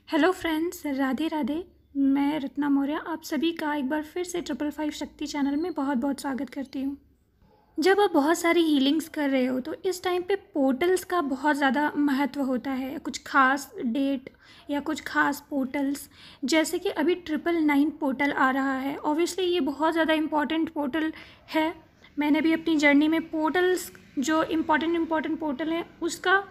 Hello friends, Radhe Radhe. मैं रत्ना मौर्य आप सभी का एक बार फिर से 555 शक्ति चैनल में बहुत बहुत स्वागत करती हूँ। जब आप बहुत सारी हीलिंग्स कर रहे हो तो इस टाइम पे पोर्टल्स का बहुत ज़्यादा महत्व होता है। कुछ खास डेट या कुछ खास पोर्टल्स, जैसे कि अभी 999 पोर्टल आ रहा है। ऑब्वियसली ये बहुत ज़्यादा इम्पॉर्टेंट पोर्टल है। मैंने भी अपनी जर्नी में पोर्टल्स जो इम्पॉर्टेंट पोर्टल हैं उसका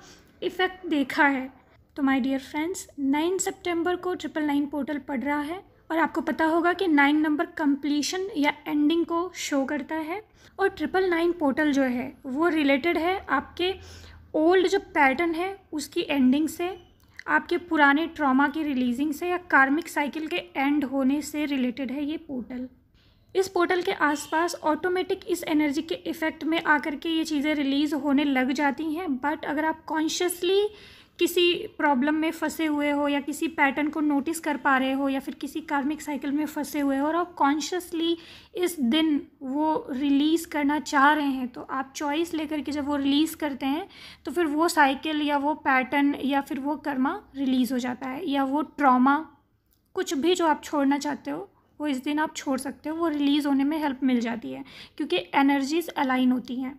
इफ़ेक्ट देखा है। तो माय डियर फ्रेंड्स, 9 सितंबर को 999 पोर्टल पड़ रहा है और आपको पता होगा कि 9 नंबर कंप्लीशन या एंडिंग को शो करता है। और 999 पोर्टल जो है वो रिलेटेड है आपके ओल्ड जो पैटर्न है उसकी एंडिंग से, आपके पुराने ट्रॉमा की रिलीजिंग से या कार्मिक साइकिल के एंड होने से रिलेटेड है ये पोर्टल। इस पोर्टल के आसपास ऑटोमेटिक इस एनर्जी के इफ़ेक्ट में आकर के ये चीज़ें रिलीज़ होने लग जाती हैं। बट अगर आप कॉन्शियसली किसी प्रॉब्लम में फंसे हुए हो या किसी पैटर्न को नोटिस कर पा रहे हो या फिर किसी कार्मिक साइकिल में फंसे हुए हो और आप कॉन्शियसली इस दिन वो रिलीज़ करना चाह रहे हैं, तो आप चॉइस लेकर के जब वो रिलीज़ करते हैं तो फिर वो साइकिल या वो पैटर्न या फिर वो कर्मा रिलीज़ हो जाता है, या वो ट्रॉमा कुछ भी जो आप छोड़ना चाहते हो वो इस दिन आप छोड़ सकते हो। वो रिलीज़ होने में हेल्प मिल जाती है क्योंकि एनर्जीज अलाइन होती हैं।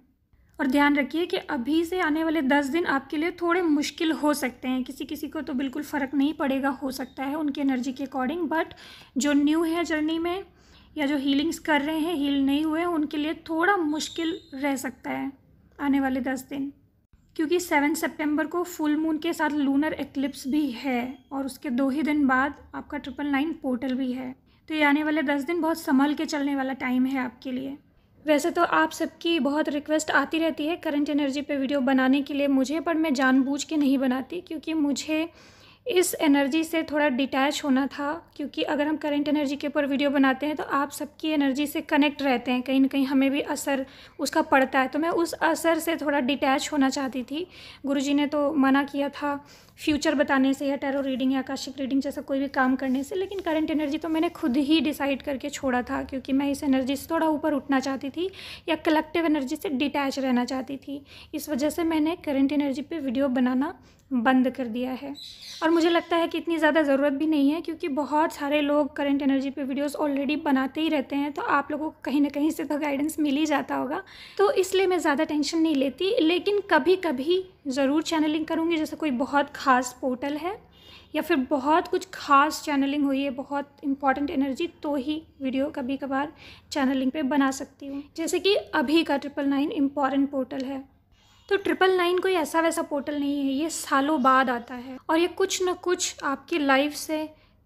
और ध्यान रखिए कि अभी से आने वाले 10 दिन आपके लिए थोड़े मुश्किल हो सकते हैं। किसी किसी को तो बिल्कुल फ़र्क नहीं पड़ेगा, हो सकता है उनकी एनर्जी के अकॉर्डिंग। बट जो न्यू है जर्नी में या जो हीलिंग्स कर रहे हैं, हील नहीं हुए हैं, उनके लिए थोड़ा मुश्किल रह सकता है आने वाले 10 दिन, क्योंकि 7 सितंबर को फुल मून के साथ लूनर एक्लिप्स भी है और उसके 2 ही दिन बाद आपका 999 पोर्टल भी है। तो ये आने वाले 10 दिन बहुत संभल के चलने वाला टाइम है आपके लिए। वैसे तो आप सबकी बहुत रिक्वेस्ट आती रहती है करंट एनर्जी पे वीडियो बनाने के लिए मुझे, पर मैं जानबूझ के नहीं बनाती क्योंकि मुझे इस एनर्जी से थोड़ा डिटैच होना था। क्योंकि अगर हम करंट एनर्जी के ऊपर वीडियो बनाते हैं तो आप सबकी एनर्जी से कनेक्ट रहते हैं, कहीं ना कहीं हमें भी असर उसका पड़ता है, तो मैं उस असर से थोड़ा डिटैच होना चाहती थी। गुरुजी ने तो मना किया था फ्यूचर बताने से या टैरो रीडिंग या आकाशिक रीडिंग जैसा कोई भी काम करने से, लेकिन करंट एनर्जी तो मैंने खुद ही डिसाइड करके छोड़ा था क्योंकि मैं इस एनर्जी से थोड़ा ऊपर उठना चाहती थी या कलेक्टिव एनर्जी से डिटैच रहना चाहती थी। इस वजह से मैंने करंट एनर्जी पे वीडियो बनाना बंद कर दिया है। और मुझे लगता है कि इतनी ज़्यादा ज़रूरत भी नहीं है क्योंकि बहुत सारे लोग करंट एनर्जी पे वीडियोस ऑलरेडी बनाते ही रहते हैं, तो आप लोगों को कहीं ना कहीं से तो गाइडेंस मिल ही जाता होगा। तो इसलिए मैं ज़्यादा टेंशन नहीं लेती, लेकिन कभी कभी ज़रूर चैनलिंग करूँगी। जैसे कोई बहुत ख़ास पोर्टल है या फिर बहुत कुछ खास चैनलिंग हुई है, बहुत इंपॉर्टेंट एनर्जी, तो ही वीडियो कभी कभार चैनलिंग पे बना सकती हूँ। जैसे कि अभी का 999 इम्पॉर्टेंट पोर्टल है। तो 999 कोई ऐसा वैसा पोर्टल नहीं है, ये सालों बाद आता है और ये कुछ न कुछ आपकी लाइफ से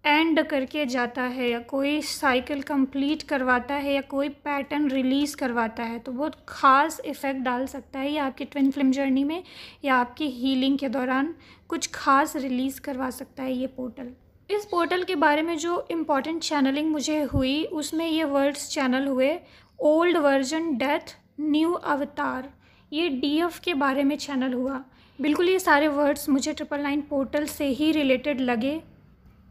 एंड करके जाता है या कोई साइकिल कंप्लीट करवाता है या कोई पैटर्न रिलीज़ करवाता है। तो बहुत ख़ास इफ़ेक्ट डाल सकता है ये आपकी ट्विन फ्लेम जर्नी में या आपकी हीलिंग के दौरान कुछ खास रिलीज़ करवा सकता है ये पोर्टल। इस पोर्टल के बारे में जो इम्पॉर्टेंट चैनलिंग मुझे हुई उसमें ये वर्ड्स चैनल हुए: ओल्ड वर्जन, डेथ, न्यू अवतार। ये डीएफ के बारे में चैनल हुआ। बिल्कुल ये सारे वर्ड्स मुझे 999 पोर्टल से ही रिलेटेड लगे,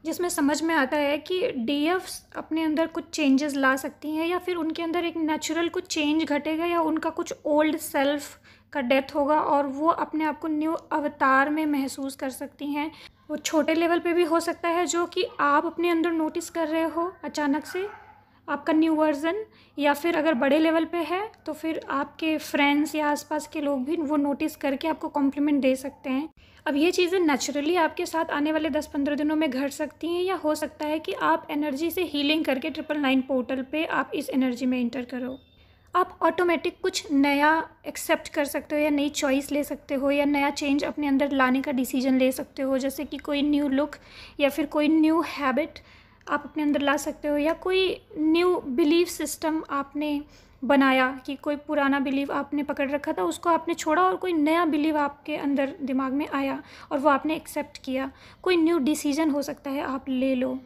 जिसमें समझ में आता है कि डीएफ्स अपने अंदर कुछ चेंजेस ला सकती हैं या फिर उनके अंदर एक नेचुरल कुछ चेंज घटेगा या उनका कुछ ओल्ड सेल्फ का डेथ होगा और वो अपने आप को न्यू अवतार में महसूस कर सकती हैं। वो छोटे लेवल पे भी हो सकता है जो कि आप अपने अंदर नोटिस कर रहे हो अचानक से आपका न्यू वर्जन, या फिर अगर बड़े लेवल पे है तो फिर आपके फ्रेंड्स या आसपास के लोग भी वो नोटिस करके आपको कॉम्प्लीमेंट दे सकते हैं। अब ये चीज़ें नेचुरली आपके साथ आने वाले 10-15 दिनों में घट सकती हैं, या हो सकता है कि आप एनर्जी से हीलिंग करके 999 पोर्टल पे आप इस एनर्जी में इंटर करो। आप ऑटोमेटिक कुछ नया एक्सेप्ट कर सकते हो या नई चॉइस ले सकते हो या नया चेंज अपने अंदर लाने का डिसीजन ले सकते हो। जैसे कि कोई न्यू लुक या फिर कोई न्यू हैबिट आप अपने अंदर ला सकते हो, या कोई न्यू बिलीफ सिस्टम आपने बनाया कि कोई पुराना बिलीव आपने पकड़ रखा था उसको आपने छोड़ा और कोई नया बिलीव आपके अंदर दिमाग में आया और वो आपने एक्सेप्ट किया। कोई न्यू डिसीजन हो सकता है आप ले लो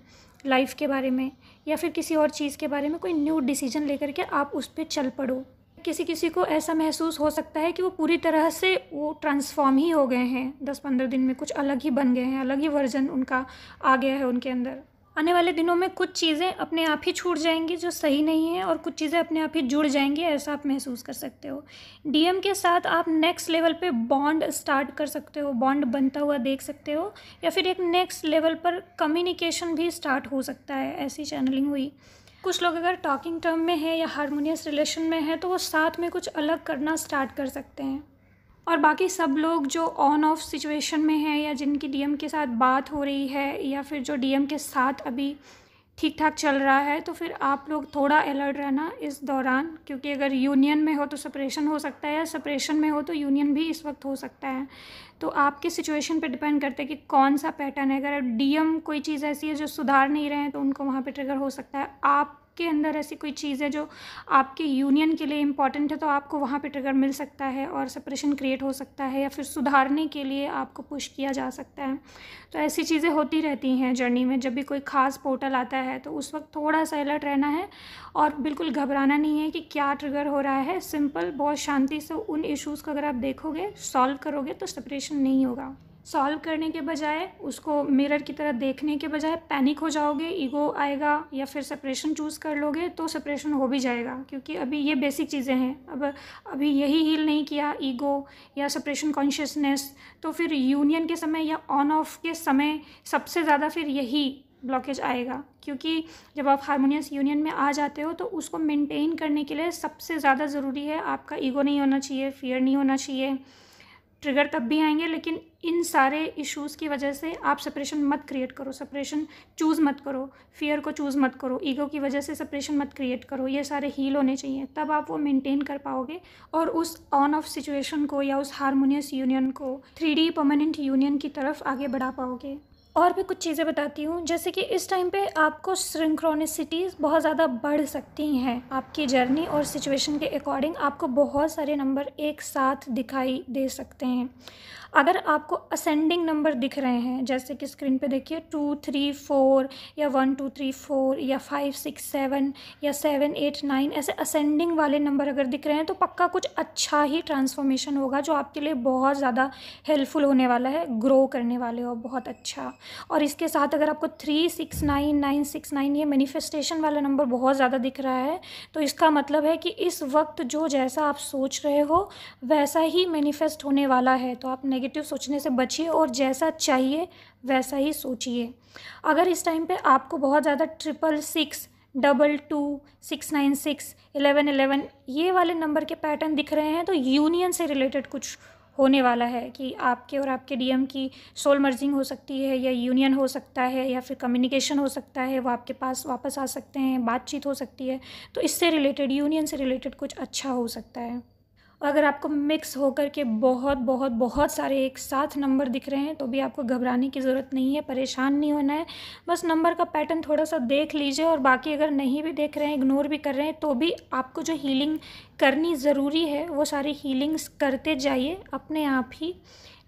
लाइफ के बारे में या फिर किसी और चीज़ के बारे में, कोई न्यू डिसीजन लेकर के आप उस पर चल पड़ो। किसी किसी को ऐसा महसूस हो सकता है कि वो पूरी तरह से वो ट्रांसफॉर्म ही हो गए हैं, 10-15 दिन में कुछ अलग ही बन गए हैं, अलग ही वर्जन उनका आ गया है उनके अंदर। आने वाले दिनों में कुछ चीज़ें अपने आप ही छूट जाएंगी जो सही नहीं है, और कुछ चीज़ें अपने आप ही जुड़ जाएंगी, ऐसा आप महसूस कर सकते हो। डीएम के साथ आप नेक्स्ट लेवल पे बॉन्ड स्टार्ट कर सकते हो, बॉन्ड बनता हुआ देख सकते हो, या फिर एक नेक्स्ट लेवल पर कम्युनिकेशन भी स्टार्ट हो सकता है, ऐसी चैनलिंग हुई। कुछ लोग अगर टॉकिंग टर्म में है या हारमोनियस रिलेशन में है तो वो साथ में कुछ अलग करना स्टार्ट कर सकते हैं। और बाकी सब लोग जो ऑन ऑफ सिचुएशन में हैं या जिनकी डीएम के साथ बात हो रही है या फिर जो डीएम के साथ अभी ठीक ठाक चल रहा है, तो फिर आप लोग थोड़ा अलर्ट रहना इस दौरान, क्योंकि अगर यूनियन में हो तो सेपरेशन हो सकता है, या सेपरेशन में हो तो यूनियन भी इस वक्त हो सकता है। तो आपके सिचुएशन पे डिपेंड करता है कि कौन सा पैटर्न है। अगर डीएम कोई चीज़ ऐसी है जो सुधार नहीं रहे हैं तो उनको वहाँ पे ट्रिगर हो सकता है। आपके अंदर ऐसी कोई चीज़ है जो आपके यूनियन के लिए इम्पॉर्टेंट है तो आपको वहाँ पे ट्रिगर मिल सकता है और सेपरेशन क्रिएट हो सकता है, या फिर सुधारने के लिए आपको पुश किया जा सकता है। तो ऐसी चीज़ें होती रहती हैं जर्नी में। जब भी कोई ख़ास पोर्टल आता है तो उस वक्त थोड़ा सा अलर्ट रहना है और बिल्कुल घबराना नहीं है कि क्या ट्रिगर हो रहा है। सिंपल, बहुत शांति से उन इश्यूज़ को अगर आप देखोगे, सॉल्व करोगे तो सेपरेशन नहीं होगा। सॉल्व करने के बजाय, उसको मिरर की तरह देखने के बजाय पैनिक हो जाओगे, ईगो आएगा, या फिर सेपरेशन चूज़ कर लोगे तो सेपरेशन हो भी जाएगा, क्योंकि अभी ये बेसिक चीज़ें हैं। अभी यही हील नहीं किया, ईगो या सेपरेशन कॉन्शियसनेस, तो फिर यूनियन के समय या ऑन ऑफ के समय सबसे ज़्यादा फिर यही ब्लॉकेज आएगा। क्योंकि जब आप हारमोनियस यूनियन में आ जाते हो तो उसको मेंटेन करने के लिए सबसे ज़्यादा ज़रूरी है आपका ईगो नहीं होना चाहिए, फियर नहीं होना चाहिए। ट्रिगर तब भी आएंगे, लेकिन इन सारे इश्यूज़ की वजह से आप सेपरेशन मत क्रिएट करो, सेपरेशन चूज़ मत करो, फियर को चूज़ मत करो, ईगो की वजह से सेपरेशन मत क्रिएट करो। ये सारे हील होने चाहिए, तब आप वो मेंटेन कर पाओगे और उस ऑन ऑफ सिचुएशन को या उस हारमोनियस यूनियन को 3D परमानेंट यूनियन की तरफ आगे बढ़ा पाओगे। और भी कुछ चीज़ें बताती हूँ, जैसे कि इस टाइम पे आपको सिंक्रोनिसिटीज़ बहुत ज़्यादा बढ़ सकती हैं। आपकी जर्नी और सिचुएशन के अकॉर्डिंग आपको बहुत सारे नंबर एक साथ दिखाई दे सकते हैं। अगर आपको असेंडिंग नंबर दिख रहे हैं, जैसे कि स्क्रीन पे देखिए 2 3 4 या 1 2 3 4 या 5 6 7 या 7 8 9, ऐसे असेंडिंग वाले नंबर अगर दिख रहे हैं तो पक्का कुछ अच्छा ही ट्रांसफॉर्मेशन होगा जो आपके लिए बहुत ज़्यादा हेल्पफुल होने वाला है, ग्रो करने वाले हो बहुत अच्छा। और इसके साथ अगर आपको 3 6 9 9 6 9 ये मैनिफेस्टेशन वाला नंबर बहुत ज़्यादा दिख रहा है, तो इसका मतलब है कि इस वक्त जो जैसा आप सोच रहे हो वैसा ही मैनिफेस्ट होने वाला है। तो आप नेगेटिव सोचने से बचिए और जैसा चाहिए वैसा ही सोचिए। अगर इस टाइम पे आपको बहुत ज़्यादा 666 22 696 11 11 ये वाले नंबर के पैटर्न दिख रहे हैं तो यूनियन से रिलेटेड कुछ होने वाला है, कि आपके और आपके डीएम की सोल मर्जिंग हो सकती है, या यूनियन हो सकता है, या फिर कम्युनिकेशन हो सकता है, वो आपके पास वापस आ सकते हैं, बातचीत हो सकती है। तो इससे रिलेटेड, यूनियन से रिलेटेड कुछ अच्छा हो सकता है। अगर आपको मिक्स होकर के बहुत बहुत बहुत सारे एक साथ नंबर दिख रहे हैं तो भी आपको घबराने की ज़रूरत नहीं है, परेशान नहीं होना है। बस नंबर का पैटर्न थोड़ा सा देख लीजिए, और बाकी अगर नहीं भी देख रहे हैं, इग्नोर भी कर रहे हैं, तो भी आपको जो हीलिंग करनी ज़रूरी है वो सारी हीलिंग्स करते जाइए अपने आप ही।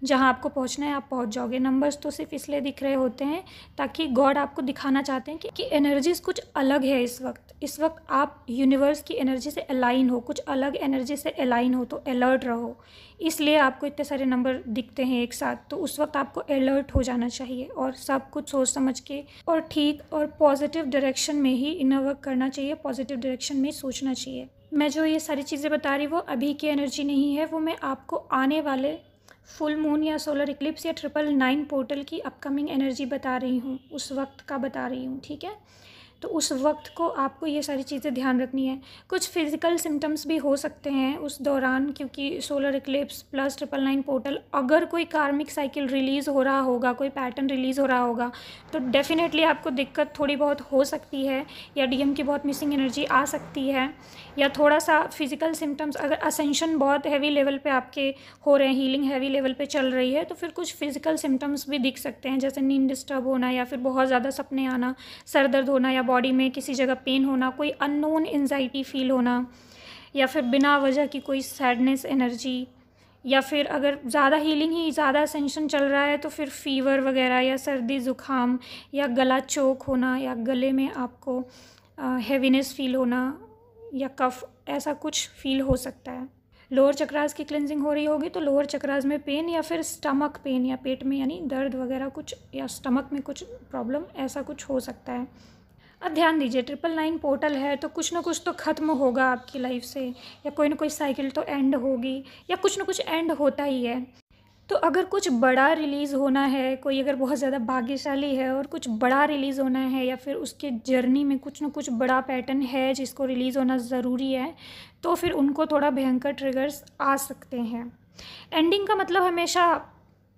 जहाँ आपको पहुँचना है आप पहुँच जाओगे। नंबर्स तो सिर्फ इसलिए दिख रहे होते हैं ताकि गॉड आपको दिखाना चाहते हैं कि एनर्जीज़ कुछ अलग है इस वक्त। इस वक्त आप यूनिवर्स की एनर्जी से अलाइन हो, कुछ अलग एनर्जी से अलाइन हो, तो अलर्ट रहो। इसलिए आपको इतने सारे नंबर दिखते हैं एक साथ, तो उस वक्त आपको अलर्ट हो जाना चाहिए और सब कुछ सोच समझ के और ठीक और पॉजिटिव डायरेक्शन में ही इनर वर्क करना चाहिए, पॉजिटिव डायरेक्शन में सोचना चाहिए। मैं जो ये सारी चीज़ें बता रही वो अभी की एनर्जी नहीं है, वो मैं आपको आने वाले फुल मून या सोलर इक्लिप्स या 999 पोर्टल की अपकमिंग एनर्जी बता रही हूँ, उस वक्त का बता रही हूँ, ठीक है। तो उस वक्त को आपको ये सारी चीज़ें ध्यान रखनी है। कुछ फिज़िकल सिम्टम्स भी हो सकते हैं उस दौरान, क्योंकि सोलर इक्लिप्स प्लस 999 पोर्टल, अगर कोई कार्मिक साइकिल रिलीज़ हो रहा होगा, कोई पैटर्न रिलीज़ हो रहा होगा, तो डेफिनेटली आपको दिक्कत थोड़ी बहुत हो सकती है, या डीएम की बहुत मिसिंग एनर्जी आ सकती है, या थोड़ा सा फिज़िकल सिम्टम्स, अगर असेंशन बहुत हैवी लेवल पे आपके हो रहे हैं, हीलिंग हैवी लेवल पे चल रही है, तो फिर कुछ फिज़िकल सिम्टम्स भी दिख सकते हैं, जैसे नींद डिस्टर्ब होना, या फिर बहुत ज़्यादा सपने आना, सर दर्द होना, या बॉडी में किसी जगह पेन होना, कोई अननोन एंजाइटी फील होना, या फिर बिना वजह की कोई सैडनेस एनर्जी, या फिर अगर ज़्यादा हीलिंग ही ज़्यादा असेंशन चल रहा है तो फिर फीवर वगैरह, या सर्दी ज़ुकाम, या गला चोक होना, या गले में आपको हैवीनेस फील होना, या कफ, ऐसा कुछ फील हो सकता है। लोअर चक्रास की क्लिनजिंग हो रही होगी तो लोअर चक्रास में पेन या फिर स्टमक पेन या पेट में यानी दर्द वगैरह कुछ, या स्टमक में कुछ प्रॉब्लम, ऐसा कुछ हो सकता है। अब ध्यान दीजिए, 999 पोर्टल है तो कुछ ना कुछ तो ख़त्म होगा आपकी लाइफ से, या कोई ना कोई साइकिल तो एंड होगी, या कुछ ना कुछ एंड होता ही है। तो अगर कुछ बड़ा रिलीज़ होना है, कोई अगर बहुत ज़्यादा भाग्यशाली है और कुछ बड़ा रिलीज़ होना है, या फिर उसके जर्नी में कुछ ना कुछ बड़ा पैटर्न है जिसको रिलीज़ होना ज़रूरी है, तो फिर उनको थोड़ा भयंकर ट्रिगर्स आ सकते हैं। एंडिंग का मतलब हमेशा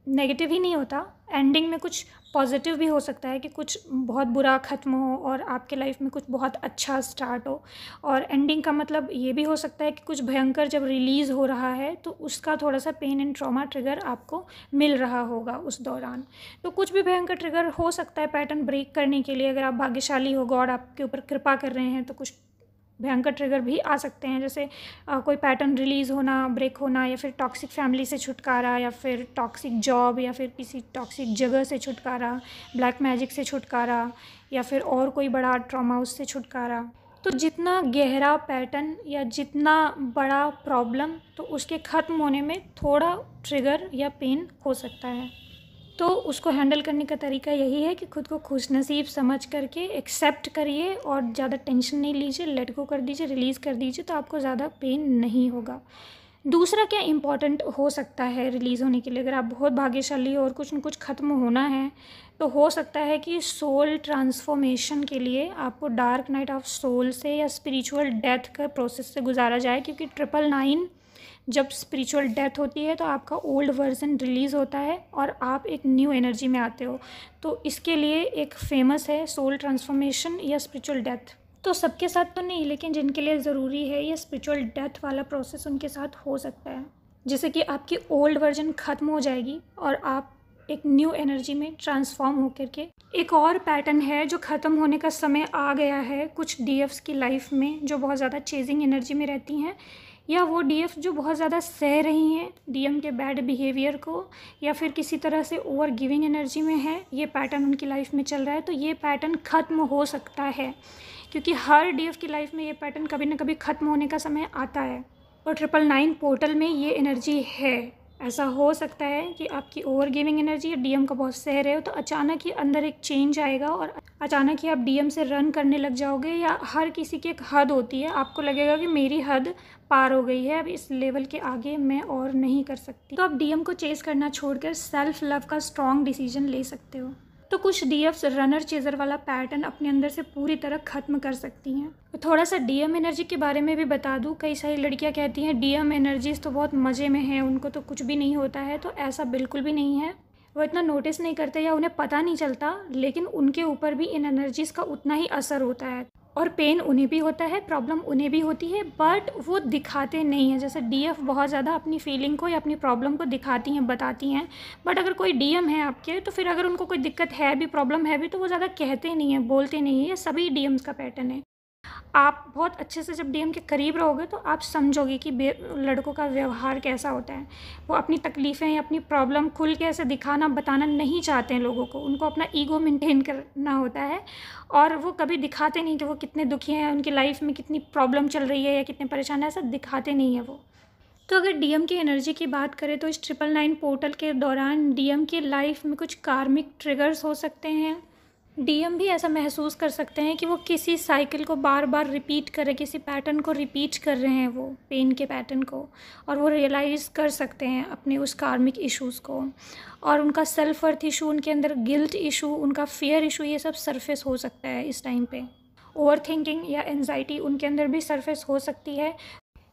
नेगेटिव ही नहीं होता, एंडिंग में कुछ पॉजिटिव भी हो सकता है कि कुछ बहुत बुरा ख़त्म हो और आपके लाइफ में कुछ बहुत अच्छा स्टार्ट हो। और एंडिंग का मतलब ये भी हो सकता है कि कुछ भयंकर जब रिलीज़ हो रहा है तो उसका थोड़ा सा पेन एंड ट्रॉमा ट्रिगर आपको मिल रहा होगा उस दौरान। तो कुछ भी भयंकर ट्रिगर हो सकता है पैटर्न ब्रेक करने के लिए। अगर आप भाग्यशाली हो, गॉड आपके ऊपर कृपा कर रहे हैं, तो कुछ भयंकर ट्रिगर भी आ सकते हैं, जैसे कोई पैटर्न रिलीज़ होना, ब्रेक होना, या फिर टॉक्सिक फैमिली से छुटकारा, या फिर टॉक्सिक जॉब, या फिर किसी टॉक्सिक जगह से छुटकारा, ब्लैक मैजिक से छुटकारा, या फिर और कोई बड़ा ट्रॉमा उससे छुटकारा। तो जितना गहरा पैटर्न या जितना बड़ा प्रॉब्लम, तो उसके ख़त्म होने में थोड़ा ट्रिगर या पेन हो सकता है। तो उसको हैंडल करने का तरीका यही है कि खुद को खुशनसीब समझ करके एक्सेप्ट करिए और ज़्यादा टेंशन नहीं लीजिए, लेट गो कर दीजिए, रिलीज़ कर दीजिए, तो आपको ज़्यादा पेन नहीं होगा। दूसरा क्या इम्पॉर्टेंट हो सकता है रिलीज़ होने के लिए, अगर आप बहुत भाग्यशाली हो और कुछ न कुछ ख़त्म होना है, तो हो सकता है कि सोल ट्रांसफॉर्मेशन के लिए आपको डार्क नाइट ऑफ सोल से या स्पिरिचुअल डेथ का प्रोसेस से गुजारा जाए, क्योंकि 999 जब स्पिरिचुअल डेथ होती है तो आपका ओल्ड वर्जन रिलीज़ होता है और आप एक न्यू एनर्जी में आते हो। तो इसके लिए एक फेमस है सोल ट्रांसफॉर्मेशन या स्पिरिचुअल डेथ। तो सबके साथ तो नहीं, लेकिन जिनके लिए ज़रूरी है ये स्पिरिचुअल डेथ वाला प्रोसेस, उनके साथ हो सकता है। जैसे कि आपकी ओल्ड वर्जन ख़त्म हो जाएगी और आप एक न्यू एनर्जी में ट्रांसफॉर्म होकर के। एक और पैटर्न है जो ख़त्म होने का समय आ गया है कुछ डीएफ्स की लाइफ में, जो बहुत ज़्यादा चेजिंग एनर्जी में रहती हैं, या वो डीएफ जो बहुत ज़्यादा सह रही हैं डीएम के बैड बिहेवियर को, या फिर किसी तरह से ओवर गिविंग एनर्जी में है, ये पैटर्न उनकी लाइफ में चल रहा है। तो ये पैटर्न ख़त्म हो सकता है, क्योंकि हर डीएफ की लाइफ में ये पैटर्न कभी ना कभी ख़त्म होने का समय आता है। और 999 पोर्टल में ये एनर्जी है। ऐसा हो सकता है कि आपकी ओवर गिविंग एनर्जी या डीएम का बहुत सह रहे हो, तो अचानक ही अंदर एक चेंज आएगा और अचानक ही आप डीएम से रन करने लग जाओगे। या हर किसी की एक हद होती है, आपको लगेगा कि मेरी हद पार हो गई है, अब इस लेवल के आगे मैं और नहीं कर सकती। तो आप डीएम को चेस करना छोड़कर सेल्फ लव का स्ट्रॉन्ग डिसीजन ले सकते हो। तो कुछ डीएफ्स रनर चेजर वाला पैटर्न अपने अंदर से पूरी तरह ख़त्म कर सकती हैं। तो थोड़ा सा डीएम एनर्जी के बारे में भी बता दूं। कई सारी लड़कियां कहती हैं डीएम एनर्जीज तो बहुत मज़े में हैं, उनको तो कुछ भी नहीं होता है। तो ऐसा बिल्कुल भी नहीं है। वो इतना नोटिस नहीं करते या उन्हें पता नहीं चलता, लेकिन उनके ऊपर भी इन एनर्जीज़ का उतना ही असर होता है। और पेन उन्हें भी होता है, प्रॉब्लम उन्हें भी होती है, बट वो दिखाते नहीं हैं। जैसे डीएफ बहुत ज़्यादा अपनी फीलिंग को या अपनी प्रॉब्लम को दिखाती हैं, बताती हैं। बट अगर कोई डीएम है आपके, तो फिर अगर उनको कोई दिक्कत है भी, प्रॉब्लम है भी, तो वो ज़्यादा कहते नहीं हैं, बोलते नहीं हैं। ये सभी डीएम्स का पैटर्न है। आप बहुत अच्छे से जब डीएम के करीब रहोगे तो आप समझोगे कि लड़कों का व्यवहार कैसा होता है। वो अपनी तकलीफ़ें या अपनी प्रॉब्लम खुल के ऐसे दिखाना, बताना नहीं चाहते हैं लोगों को। उनको अपना ईगो मेंटेन करना होता है और वो कभी दिखाते नहीं कि वो कितने दुखी हैं, उनकी लाइफ में कितनी प्रॉब्लम चल रही है या कितने परेशान है, ऐसा दिखाते नहीं है वो। तो अगर डीएम की एनर्जी की बात करें तो इस 999 पोर्टल के दौरान डीएम की लाइफ में कुछ कार्मिक ट्रिगर्स हो सकते हैं। डीएम भी ऐसा महसूस कर सकते हैं कि वो किसी साइकिल को बार बार रिपीट कर रहे, किसी पैटर्न को रिपीट कर रहे हैं, वो पेन के पैटर्न को, और वो रियलाइज़ कर सकते हैं अपने उस कार्मिक इश्यूज़ को। और उनका सेल्फ वर्थ इशू, उनके अंदर गिल्ट इशू, उनका फियर इशू, ये सब सरफेस हो सकता है इस टाइम पे। ओवर थिंकिंग या एंजाइटी उनके अंदर भी सरफेस हो सकती है।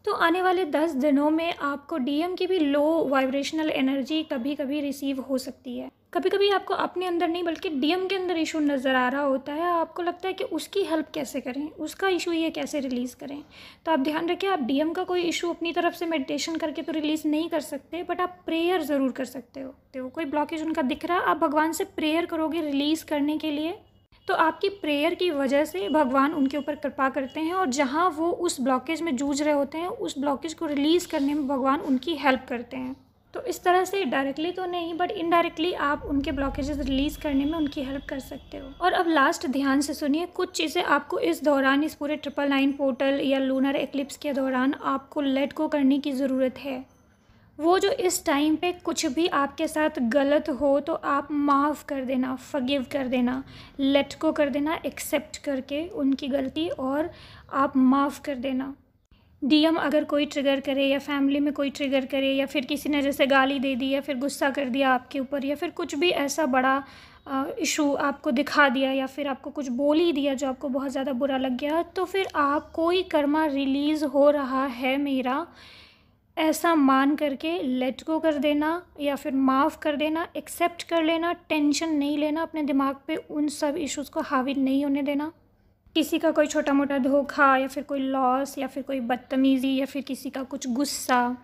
तो आने वाले 10 दिनों में आपको डीएम की भी लो वाइब्रेशनल एनर्जी कभी कभी रिसीव हो सकती है। कभी कभी आपको अपने अंदर नहीं बल्कि डीएम के अंदर इशू नज़र आ रहा होता है। आपको लगता है कि उसकी हेल्प कैसे करें, उसका इशू ये कैसे रिलीज़ करें। तो आप ध्यान रखें, आप डीएम का कोई इशू अपनी तरफ से मेडिटेशन करके तो रिलीज़ नहीं कर सकते, बट आप प्रेयर ज़रूर कर सकते हो। तो कोई ब्लॉकेज उनका दिख रहा है, आप भगवान से प्रेयर करोगे रिलीज़ करने के लिए, तो आपकी प्रेयर की वजह से भगवान उनके ऊपर कृपा करते हैं। और जहाँ वो उस ब्लॉकेज में जूझ रहे होते हैं, उस ब्लॉकेज को रिलीज़ करने में भगवान उनकी हेल्प करते हैं। तो इस तरह से डायरेक्टली तो नहीं बट इनडायरेक्टली आप उनके ब्लॉकेजेस रिलीज़ करने में उनकी हेल्प कर सकते हो। और अब लास्ट ध्यान से सुनिए, कुछ चीज़ें आपको इस दौरान, इस पूरे 999 पोर्टल या लूनर एक्लिप्स के दौरान आपको लेट गो करने की ज़रूरत है। वो जो इस टाइम पे कुछ भी आपके साथ गलत हो तो आप माफ़ कर देना, फॉरगिव कर देना, लेट गो कर देना, एक्सेप्ट करके उनकी गलती, और आप माफ़ कर देना। डीएम अगर कोई ट्रिगर करे या फैमिली में कोई ट्रिगर करे या फिर किसी ने जैसे गाली दे दी या फिर गुस्सा कर दिया आपके ऊपर या फिर कुछ भी ऐसा बड़ा इशू आपको दिखा दिया या फिर आपको कुछ बोल ही दिया जो आपको बहुत ज़्यादा बुरा लग गया, तो फिर आप कोई कर्मा रिलीज़ हो रहा है मेरा, ऐसा मान करके लेट गो कर देना या फिर माफ़ कर देना, एक्सेप्ट कर लेना, टेंशन नहीं लेना, अपने दिमाग पे उन सब इश्यूज़ को हावी नहीं होने देना। किसी का कोई छोटा मोटा धोखा या फिर कोई लॉस या फिर कोई बदतमीज़ी या फिर किसी का कुछ गुस्सा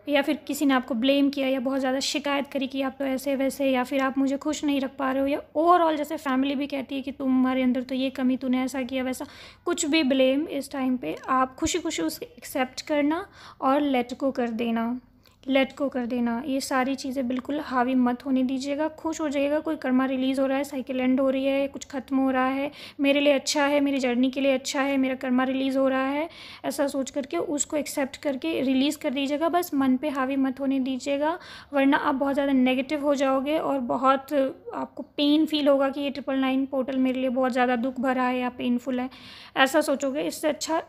या फिर किसी ने आपको ब्लेम किया या बहुत ज़्यादा शिकायत करी कि आप तो ऐसे वैसे, या फिर आप मुझे खुश नहीं रख पा रहे हो, या ओवरऑल जैसे फैमिली भी कहती है कि तुम्हारे अंदर तो ये कमी, तूने ऐसा किया वैसा, कुछ भी ब्लेम इस टाइम पे आप खुशी खुशी उसे एक्सेप्ट करना और लेट गो कर देना, लेट गो कर देना। ये सारी चीज़ें बिल्कुल हावी मत होने दीजिएगा, खुश हो जाइएगा। कोई कर्मा रिलीज़ हो रहा है, साइकिल एंड हो रही है, कुछ ख़त्म हो रहा है, मेरे लिए अच्छा है, मेरी जर्नी के लिए अच्छा है, मेरा कर्मा रिलीज़ हो रहा है, ऐसा सोच करके उसको एक्सेप्ट करके रिलीज़ कर दीजिएगा। बस मन पे हावी मत होने दीजिएगा, वरना आप बहुत ज़्यादा नेगेटिव हो जाओगे और बहुत आपको पेन फील होगा कि ये 999 पोर्टल मेरे लिए बहुत ज़्यादा दुख भरा है या पेनफुल है, ऐसा सोचोगे। इससे अच्छा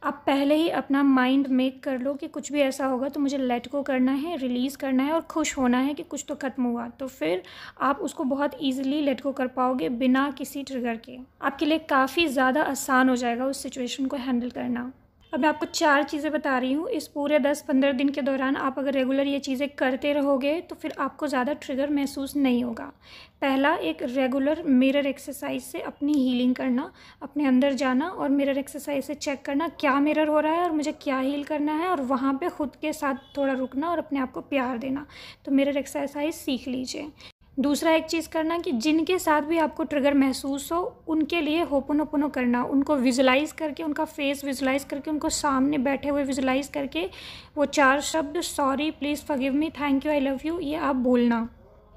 आप पहले ही अपना माइंड मेक कर लो कि कुछ भी ऐसा होगा तो मुझे लेट गो करना है, रिलीज़ करना है और खुश होना है कि कुछ तो ख़त्म हुआ, तो फिर आप उसको बहुत इजीली लेट गो कर पाओगे बिना किसी ट्रिगर के। आपके लिए काफ़ी ज़्यादा आसान हो जाएगा उस सिचुएशन को हैंडल करना। अब मैं आपको 4 चीज़ें बता रही हूँ। इस पूरे 10-15 दिन के दौरान आप अगर रेगुलर ये चीज़ें करते रहोगे तो फिर आपको ज़्यादा ट्रिगर महसूस नहीं होगा। पहला, एक रेगुलर मिरर एक्सरसाइज से अपनी हीलिंग करना, अपने अंदर जाना और मिरर एक्सरसाइज से चेक करना क्या मिरर हो रहा है और मुझे क्या हील करना है, और वहाँ पे खुद के साथ थोड़ा रुकना और अपने आप को प्यार देना। तो मिरर एक्सरसाइज सीख लीजिए। दूसरा एक चीज़ करना कि जिनके साथ भी आपको ट्रिगर महसूस हो उनके लिए होपोनोपोनो करना, उनको विजुलाइज़ करके, उनका फेस विजुलाइज़ करके, उनको सामने बैठे हुए विजुलाइज़ करके वो 4 शब्द sorry, please forgive me, thank you, I love you, ये आप बोलना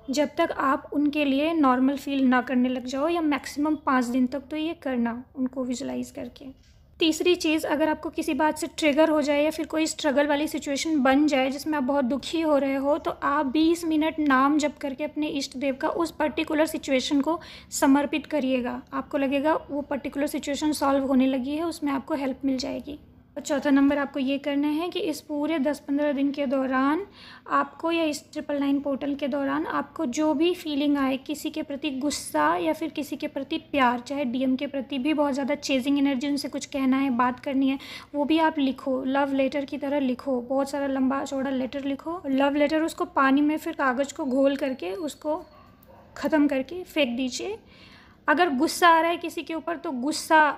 जब तक आप उनके लिए नॉर्मल फील ना करने लग जाओ, या मैक्सिमम 5 दिन तक तो ये करना उनको विजुलाइज़ करके। तीसरी चीज़, अगर आपको किसी बात से ट्रिगर हो जाए या फिर कोई स्ट्रगल वाली सिचुएशन बन जाए जिसमें आप बहुत दुखी हो रहे हो, तो आप 20 मिनट नाम जप करके अपने इष्ट देव का उस पर्टिकुलर सिचुएशन को समर्पित करिएगा। आपको लगेगा वो पर्टिकुलर सिचुएशन सॉल्व होने लगी है, उसमें आपको हेल्प मिल जाएगी। और चौथा नंबर आपको ये करना है कि इस पूरे 10-15 दिन के दौरान आपको, या इस 999 पोर्टल के दौरान आपको जो भी फीलिंग आए, किसी के प्रति गुस्सा या फिर किसी के प्रति प्यार, चाहे डीएम के प्रति भी बहुत ज़्यादा चेजिंग एनर्जी, उनसे कुछ कहना है, बात करनी है, वो भी आप लिखो, लव लेटर की तरह लिखो, बहुत सारा लंबा चौड़ा लेटर लिखो। लव लेटर उसको पानी में फिर कागज़ को घोल करके उसको ख़त्म करके फेंक दीजिए। अगर गुस्सा आ रहा है किसी के ऊपर तो गुस्सा,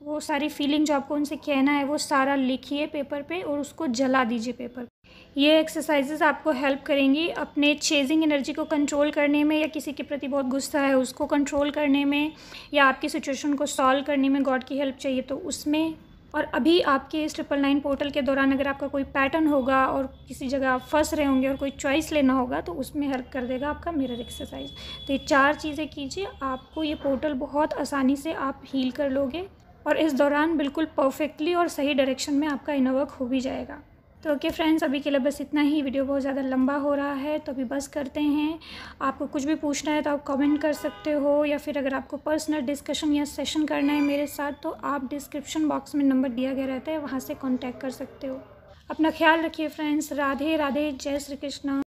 वो सारी फीलिंग जो आपको उनसे कहना है वो सारा लिखिए पेपर पे और उसको जला दीजिए पेपर पे। ये एक्सरसाइजेस आपको हेल्प करेंगी अपने चेजिंग एनर्जी को कंट्रोल करने में, या किसी के प्रति बहुत गुस्सा है उसको कंट्रोल करने में, या आपकी सिचुएशन को सॉल्व करने में गॉड की हेल्प चाहिए तो उसमें। और अभी आपके इस 999 पोर्टल के दौरान अगर आपका कोई पैटर्न होगा और किसी जगह आप फंस रहे होंगे और कोई चॉइस लेना होगा तो उसमें हेल्प कर देगा आपका मिरर एक्सरसाइज। तो ये 4 चीज़ें कीजिए, आपको ये पोर्टल बहुत आसानी से आप हील कर लोगे और इस दौरान बिल्कुल परफेक्टली और सही डायरेक्शन में आपका इनर वर्क हो भी जाएगा। तो ओके फ्रेंड्स, अभी के लिए बस इतना ही। वीडियो बहुत ज़्यादा लंबा हो रहा है तो अभी बस करते हैं। आपको कुछ भी पूछना है तो आप कमेंट कर सकते हो, या फिर अगर आपको पर्सनल डिस्कशन या सेशन करना है मेरे साथ तो आप डिस्क्रिप्शन बॉक्स में नंबर दिया गया रहता है, वहाँ से कॉन्टैक्ट कर सकते हो। अपना ख्याल रखिए फ्रेंड्स। राधे राधे, जय श्री कृष्णा।